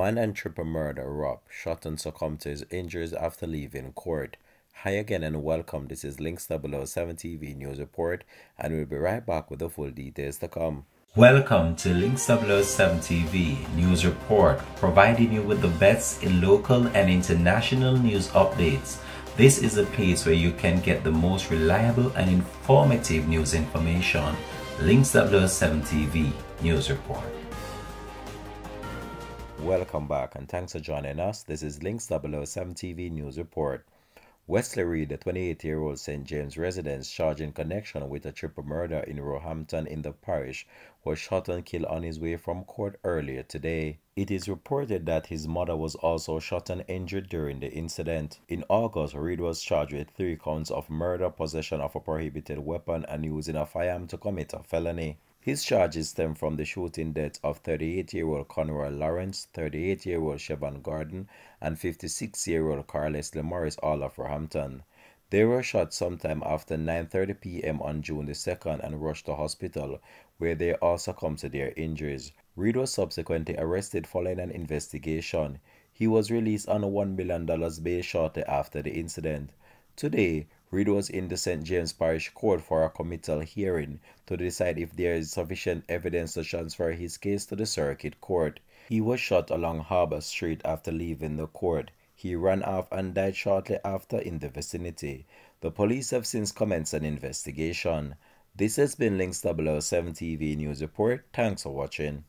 Man and triple murder rob, shot and succumbed to his injuries after leaving court. Hi again and welcome. This is Links 007 TV News Report, and we'll be right back with the full details to come. Welcome to Links 007 TV News Report, providing you with the best in local and international news updates. This is a place where you can get the most reliable and informative news information. Links 007 TV News Report. Welcome back and thanks for joining us. This is Links 007 TV News Report. Wesley Reed, the 28-year-old St. James resident charged in connection with a triple murder in Roehampton in the parish, was shot and killed on his way from court earlier today. It is reported that his mother was also shot and injured during the incident. In August, Reed was charged with 3 counts of murder, possession of a prohibited weapon, and using a firearm to commit a felony. His charges stem from the shooting deaths of 38-year-old Conroy Lawrence, 38-year-old Siobhan Gordon, and 56-year-old Carl Leslie Morris, all of Roehampton. They were shot sometime after 9:30 p.m. on June the 2nd and rushed to hospital, where they all succumbed to their injuries. Reed was subsequently arrested following an investigation. He was released on a $1 million bail shortly after the incident. Today, Reed was in the St. James Parish Court for a committal hearing to decide if there is sufficient evidence to transfer his case to the circuit court. He was shot along Harbour Street after leaving the court. He ran off and died shortly after in the vicinity. The police have since commenced an investigation. This has been Links 007 TV News Report. Thanks for watching.